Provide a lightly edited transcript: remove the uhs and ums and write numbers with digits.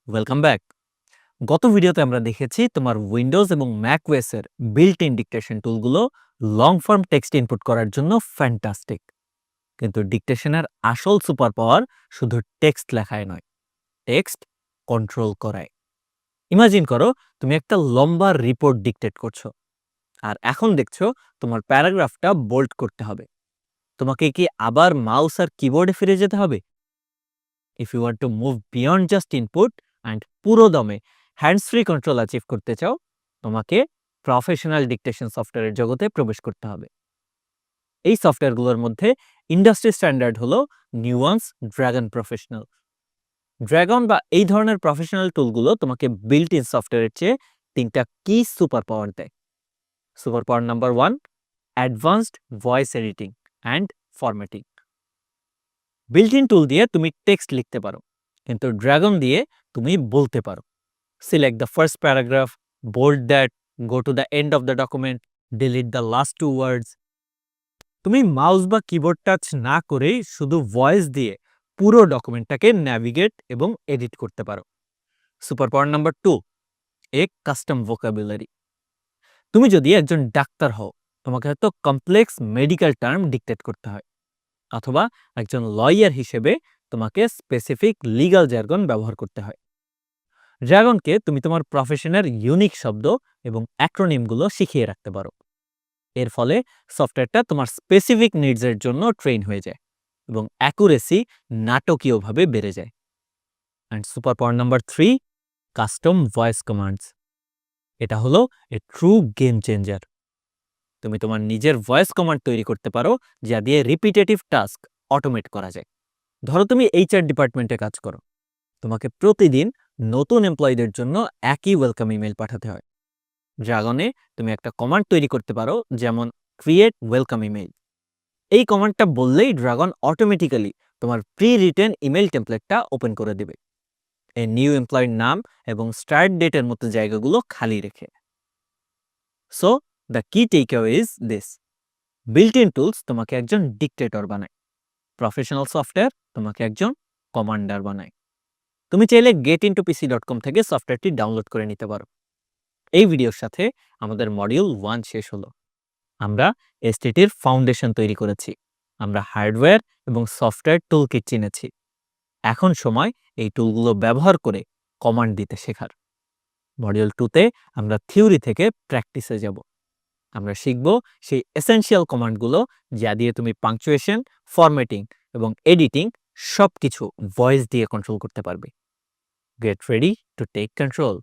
Welcome back. গত ভিডিওতে আমরা দেখেছি তোমার উইন্ডোজ এবং ম্যাক ওএসের বিল্ট ইন ডিকটেশন টুলগুলো লং ফর্ম টেক্সট ইনপুট করার জন্য ফ্যান্টাস্টিক। কিন্তু ডিকটেশনের আসল সুপার পাওয়ার শুধু টেক্সট লেখায় নয়, টেক্সট কন্ট্রোল করায়। ইমাজিন করো তুমি একটা লম্বা রিপোর্ট ডিকটেট করছো, আর এখন দেখছো তোমার প্যারাগ্রাফটা বোল্ড করতে হবে। তোমাকে কি আবার মাউস আর কিবোর্ডে ফিরে যেতে হবে? If you want to move beyond just input and পুরো দমে হ্যান্ডস ফ্রি কন্ট্রোল অ্যাচিভ করতে চাও, তোমাকে প্রফেশনাল ডিকটেশন সফটওয়্যারের জগতে প্রবেশ করতে হবে। এই সফটওয়্যারগুলোর মধ্যে ইন্ডাস্ট্রি স্ট্যান্ডার্ড হলো নিউয়ান্স, ড্রাগন প্রফেশনাল। ড্রাগন বা এই ধরনের প্রফেশনাল টুলগুলো তোমাকে বিল্ট ইন সফটওয়্যারের চেয়ে তিনটা কি সুপার পাওয়ার দেয়। Super power number 1, advanced voice editing and formatting. Built in tool দিয়ে তুমি টেক্সট লিখতে পারো, কিন্তু ড্রাগন দিয়ে তুমি বলতে পারো select the first paragraph, bold that, go to the end of the document, delete the last 2 words. তুমি মাউস বা কিবোর্ড টাচ না করেই শুধু ভয়েস দিয়ে পুরো ডকুমেন্টটাকে ন্যাভিগেট এবং এডিট করতে পারো। সুপার পাওয়ার নাম্বার 2, এ কাস্টম ভোকাবুলারি। তুমি যদি একজন ডাক্তার হও, তোমাকে হয়তো কমপ্লেক্স মেডিকেল টার্ম ডিকটেট করতে হয়, অথবা একজন লয়ার হিসেবে তোমাকে স্পেসিফিক লিগ্যাল জার্গন ব্যবহার করতে হয়। ড্রাগনকে তুমি তোমার প্রফেশনের ইউনিক শব্দ এবং অ্যাক্রোনিমগুলো শিখিয়ে রাখতে পারো। এর ফলে সফটওয়্যারটা তোমার স্পেসিফিক নিডসের জন্য ট্রেন হয়ে যায় এবং অ্যাকুরেসি নাটকীয়ভাবে বেড়ে যায়। And super power number 3, custom voice commands. এটা হলো এ ট্রু গেম চেঞ্জার। তুমি তোমার নিজের ভয়েস কমান্ড তৈরি করতে পারো, যা দিয়ে রিপিটেটিভ টাস্ক অটোমেট করা যায়। ধরো তুমি এইচআর ডিপার্টমেন্টে কাজ করো, তোমাকে প্রতিদিন নতুন এমপ্লয়ীদের জন্য একই ওয়েলকাম ইমেল পাঠাতে হয়। ড্রাগনে তুমি একটা কমান্ড তৈরি করতে পারো, যেমন ক্রিয়েট ওয়েলকাম ইমেল। এই কমান্ডটা বললেই ড্রাগন অটোমেটিক্যালি তোমার প্রি রিটেন ইমেল টেমপ্লেটটা ওপেন করে দিবে, এই নিউ এমপ্লয়ির নাম এবং স্টার্ট ডেটের মতো জায়গাগুলো খালি রেখে। সো দ্য কি takeaway is this: built in tools তোমাকে একজন ডিকটেটর বানায়, প্রফেশনাল সফটওয়্যার তোমাকে একজন কমান্ডার বানায়। তুমি চাইলে getintoPC.com থেকে সফটওয়্যারটি ডাউনলোড করে নিতে পারো। এই ভিডিওর সাথে আমাদের মডিউল 1 শেষ হলো। আমরা এসটিটির ফাউন্ডেশন তৈরি করেছি, আমরা হার্ডওয়্যার এবং সফটওয়্যার টুলকিট চিনেছি। এখন সময় এই টুলগুলো ব্যবহার করে কমান্ড দিতে শেখার। মডিউল 2তে আমরা থিওরি থেকে প্র্যাকটিসে যাব। আমরা শিখব সেই এসেনশিয়াল কমান্ডগুলো, যা দিয়ে তুমি পাংচুয়েশন, ফরম্যাটিং এবং এডিটিং সবকিছু ভয়েস দিয়ে কন্ট্রোল করতে পারবে। Get ready to take control.